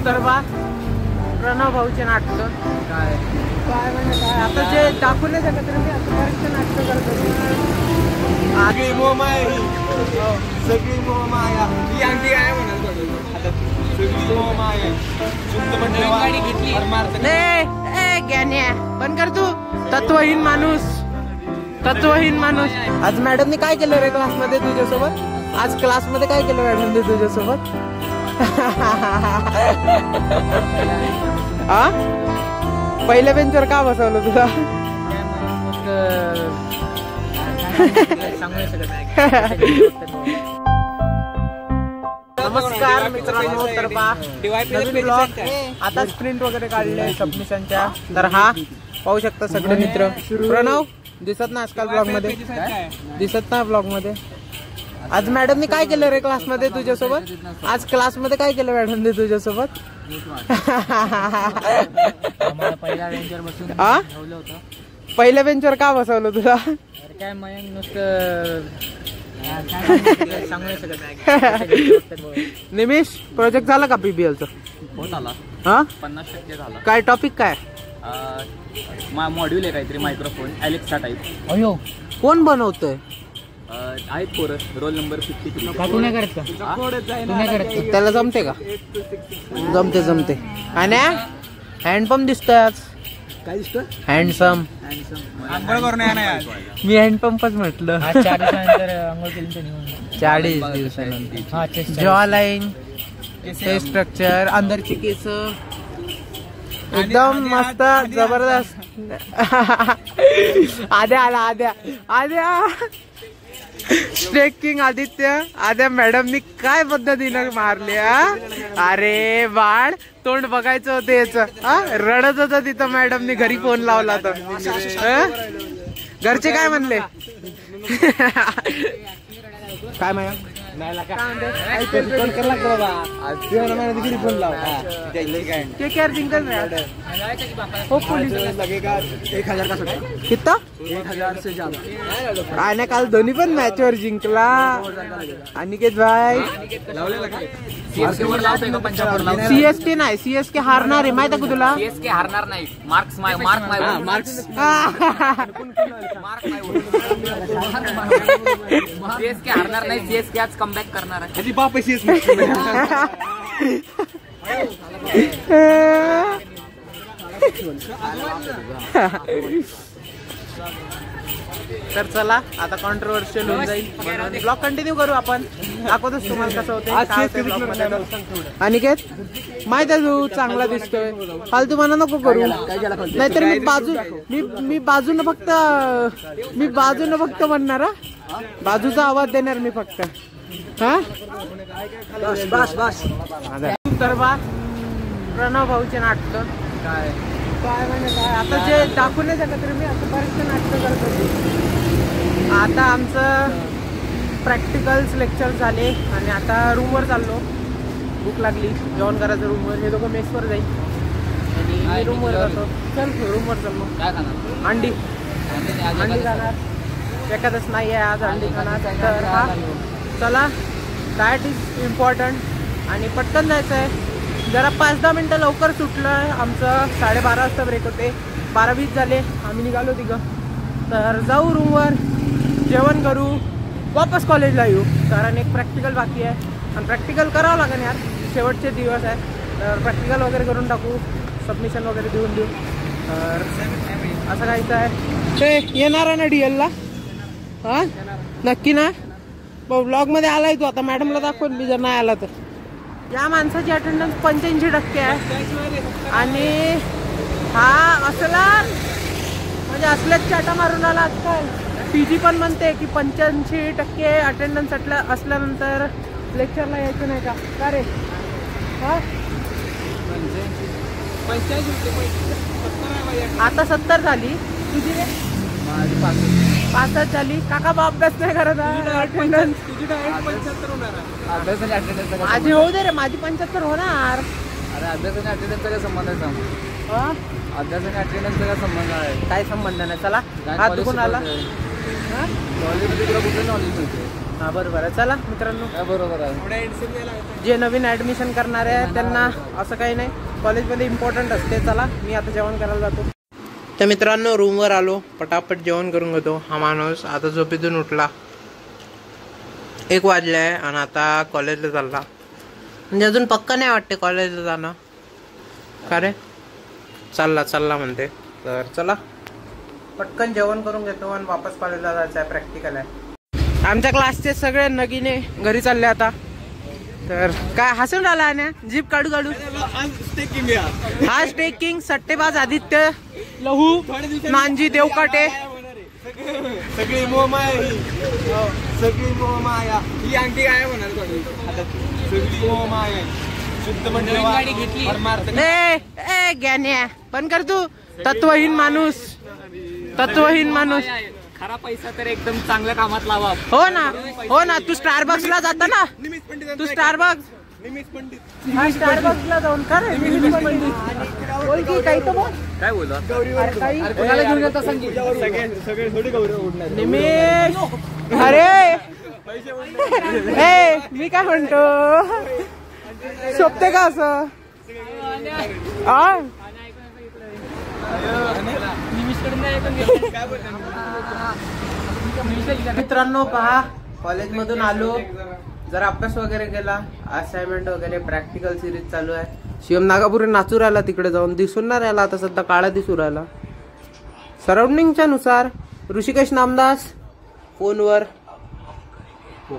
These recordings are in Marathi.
तर बा प्रणव भाऊचे नाटक काय काय म्हणजे काय आता जे दाखवले शकत मी आता बरेचसे नाटक करत होते. सगळी मोहमाया सगळी मोहमाया ही अंगी आहे म्हणाल आता सगळी मोहमाया शुद्ध म्हणजे ए ज्ञान्या बंद कर तू. तत्वहीन माणूस तत्वहीन माणूस. आज मॅडमने काय केलं रे क्लासमध्ये तुझ्यासोबत? आज क्लासमध्ये काय केलं मॅडमने तुझ्यासोबत? हा पहिल्या बेंचवर का बसवलं तुला? नमस्कार मित्रांनो. तर नवीन ब्लॉग आता स्प्रिंट वगैरे काढले सबमिशनच्या. तर हा पाहू शकता सगळे मित्र. प्रणव दिसत ना आजकाल ब्लॉग मध्ये? दिसत ना ब्लॉग मध्ये? आज मॅडमने काय केलं रे क्लासमध्ये तुझ्यासोबत? आज क्लासमध्ये काय केलं मॅडमने तुझ्यासोबत? पहिल्या बेंचवर बसून हा पहिल्या बेंचवर का बसवलं तुला? काय मयंक नुसतं सांगू शकत. निमिष प्रोजेक्ट झाला का पीबीएलचा? होत आला हा 50% झाला. काय टॉपिक काय? मॉड्यूल आहे काहीतरी मायक्रोफोन एलेक्सा टाईप. अयो कोण बनवतोय? आहेत पोरं रोल नंबर 53. तू नाही करत का? त्याला जमते का? जमते. आणि हँडपंप दिसतोय. काय दिसतं? हँडसम. आंघोळ करून येणार मी हँडपंपच म्हटलं. 40 दिवसानंतर जॉ लाईन फेस स्ट्रक्चर अंदरची केस एकदम मस्त जबरदस्त. आद्या स्ट्रेकिंग आद्या मॅडमनी काय पद्धतीनं मारली. अरे बाळ तोंड बघायचं होतं याच. रडत होतं तिथं मॅडमनी घरी फोन लावला तर. घरचे काय म्हणले? काय माया कितना 1000 काल दोन्ही पण मॅचवर जिंकला. अनिकेत भाई सीएसके नाही सीएसके हारणार आहे माहिती का तुला? सीएसके हारणार नाही. मार्क्स सीएसके हारणार नाही. सीएसके आज कमबॅक करणार आहे. तर चला आता कॉन्ट्रोवर्शियल होऊन जाईल. ब्लॉग कंटिन्यू करू आपण. दाखवतोच तुम्हाला कसं होतं. अनिकेत माहित आहे तू चांगला दिसतोय. फालतू म्हणा नको करू. नाहीतर मी बाजूनं फक्त म्हणणार. बाजूचा आवाज देणार मी फक्त. हा तर बा प्रणव भाऊचे नाटक काय काय म्हणजे काय आता जे दाखवले शकत मी आता बरेचसे नाटकं करत होते. आता आमचं प्रॅक्टिकल्स लेक्चर झाले आणि आता रूमवर चाललो. भूक लागली जेवण करायचं रूमवर. हे दोघं मेसवर जाईल आणि मी रूमवर जातो. चल रूमवर चल मग. काय खाणार? अंडी खाणार. एखादच नाही आहे आज अंडी खाणार. तर हा चला डाएट इज इम्पॉर्टंट आणि पटकन जायचं आहे. जरा 5-10 मिनटं लवकर सुटलं. आमचं 12:30 वाजता ब्रेक होते. 12:20 झाले. आम्ही निघालो तिघं. तर जाऊ रूमवर जेवण करू वापस कॉलेजला येऊ. कारण एक प्रॅक्टिकल बाकी आहे आणि प्रॅक्टिकल करावं लागेल यार. शेवटचे दिवस आहे तर प्रॅक्टिकल वगैरे करून टाकू. सबमिशन वगैरे देऊन देऊ. तर असं काहीच आहे. ते येणार आहे ना DL ला? हां नक्की ना? ब्लॉगमध्ये आलाय तू. आता मॅडमला दाखवून मी जर नाही आला तर. या माणसाची अटेंडन्स 85% आहे आणि हा असला म्हणजे असल्याच चाटा मारून आला आजकाल. PG पण म्हणते की 85% अटेंडन्स असल्यानंतर लेक्चरला यायचं नाही का? का रे? हा आता 70 झाली. तुझी रे 65 झाली. काका बा अभ्यास नाही करत. अटेंडन्स माझी होऊ दे रे. माझी 75 होणार. अरे अभ्यासाने अटेंडन्सचा काय संबंध आहे? अभ्यासाने अटेंडन्सचा काय संबंध आहे? काय संबंध नाही. चला हात दुखून आला. कॉलेजमध्ये तुला कुठे नॉलेज मिळते? हा बरोबर आहे. चला मित्रांनो, काय बरोबर आहे. जे नवीन ऍडमिशन करणारे आहेत त्यांना असं काही नाही, कॉलेजमध्ये इम्पॉर्टंट असते. चला मी आता जेवण करायला जातो. तर मित्रांनो रूमवर आलो, पटापट जेवण करून घेतो. हा माणूस आता झोपेतून उठला, 1 वाजलाय आणि आता कॉलेजला चालला. म्हणजे अजून पक्का नाही वाटते कॉलेजला जाणं. का रे? चालला म्हणते. तर चला पटकन जेवण करून घेतो आणि वापस कॉलेजला जायचं आहे, प्रॅक्टिकल आहे. आमच्या क्लासचे सगळे नगीने घरी चालले आता. तर काय हसून राहिला ना, जीप काढू हा स्टेकिंग सट्टेबाज आदित्य लहू नानजी देवकाटे सगळी मोहमाया सगळी मोहमाया ही अंगठी काय म्हणाल सगळी मोहमाया शुद्ध म्हणजे ए ज्ञान्या पण कर तू. तत्वहीन माणूस खरा पैसा तर एकदम चांगल्या कामात लावा. हो ना तू स्टारबक्सला जाता ना, तू स्टारबक्स ला जाऊन का रे? बोल की काही तर बोल. काय बोलला? कोणाला घेऊन येता सांग. सगळे थोडी गौरव उडणार. निमेश अरे मी काय म्हणतो, शोभते का असं? मित्रांनो पहा, कॉलेज मधून आलो, जरा अभ्यास वगैरे केला, असाइनमेंट वगैरे, प्रॅक्टिकल सिरीज चालू आहे. शिवम नागापुरी नाचू राहिला, तिकडे जाऊन दिसून नाही राहिला, आता सध्या काळा दिसू राहिला. सराउंडिंगच्या नुसार ऋषिकेश नामदास फोनवर,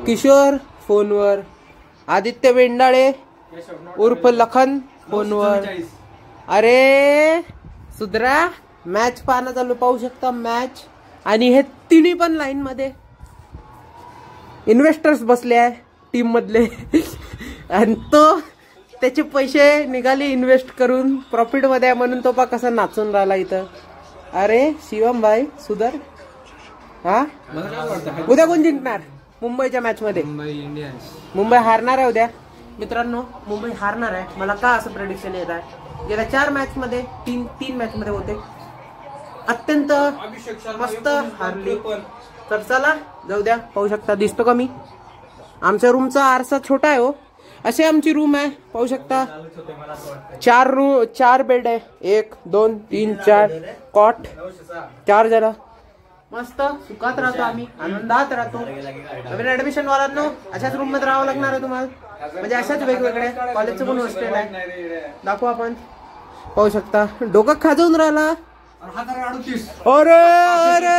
किशोर फोनवर, आदित्य बेंडाळे उर्फ लखन फोनवर. अरे सुधरा, मॅच पाहणं चालू, पाहू शकता मॅच. आणि हे तिन्ही पण लाईन मध्ये इन्व्हेस्टर्स बसले आहे टीम मधले आणि तो त्याचे पैसे निघाले इन्व्हेस्ट करून प्रॉफिट मध्ये आहे, म्हणून तो पा कसा नाचून राहिला इथं. अरे शिवम भाई सुधर. हा उद्या कोण जिंकणार मुंबईच्या मॅच मध्ये? मुंबई हारणार आहे उद्या. मित्रांनो मुंबई हारणार आहे. मला का असं प्रेडिक्शन येत आहे, गेल्या 4 मॅच मध्ये तीन मॅच मध्ये होते अत्यंत मस्त हारली. तर चला जाऊ द्या. पाहू शकता, दिसतो का मी? आमच्या रूमचा आरसा छोटा आहे हो, अशी आमची रूम आहे. पाहू शकता 4 बेड आहे, 1 2 3 4 कॉट, 4 जण मस्त सुखात राहतो आम्ही, आनंदात राहतो. नवीन ऍडमिशन वाल्यांनो अशाच रूम मध्ये राहावं लागणार आहे तुम्हाला, म्हणजे अशाच वेगवेगळ्या कॉलेजचं पण हॉस्टेल आहे. दाखवू आपण. पाहू शकता डोकं खाजवून राहिला. अरे अरे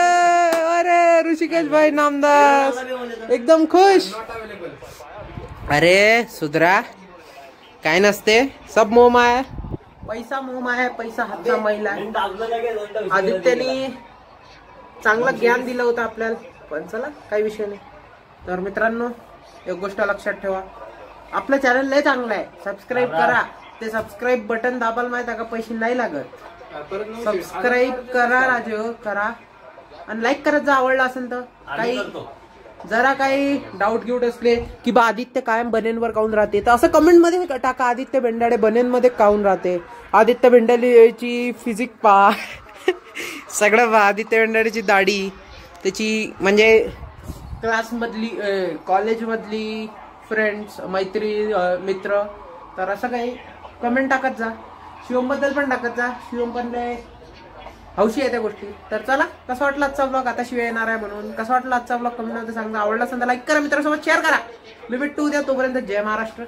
अरे ऋषिकेश भाई नामदास एकदम खुश. अरे सुधरा, काय नसते, सब मोहमाया, पैसा मोहमाया, पैसा हातचा मैला. आदित्यने चांगलं ज्ञान दिलं होतं आपल्याला, पण चला काही विषय नाही. तर मित्रांनो एक गोष्ट लक्षात ठेवा, आपलं चॅनल लय चांगलं आहे, सबस्क्राईब करा. ते सबस्क्राईब बटन दाबायला माहित आहे का, पैसे नाही लागत. सबस्क्राईब करा राजो, करा आणि लाईक करत जा आवडला असेल तर. काही जरा काही डाऊट गिऊट असले की बा आदित्य कायम बनेनवर काऊन राहते, तर असं कमेंट मध्ये टाका, आदित्य बेंडाळे बनेन मध्ये काऊन राहते. आदित्य बेंडाळेची फिजिक पा सगळं पा. आदित्य बेंडाळेची दाढी, त्याची म्हणजे क्लासमधली कॉलेजमधली फ्रेंड्स, मित्र. तर असं काही कमेंट टाकत जा. शिवम बद्दल पण टाकत जा, शिवम पण लय हौशी आहे त्या गोष्टी. तर चला, कसा वाटला आजचा ब्लॉग? आता शिवाय येणार आहे म्हणून कसा वाटला आजचा ब्लॉग कमेंट मध्ये सांगा. आवडला असेल तर लाईक करा, मित्रांसोबत शेअर करा. मी भेटू उद्या, तोपर्यंत जय महाराष्ट्र.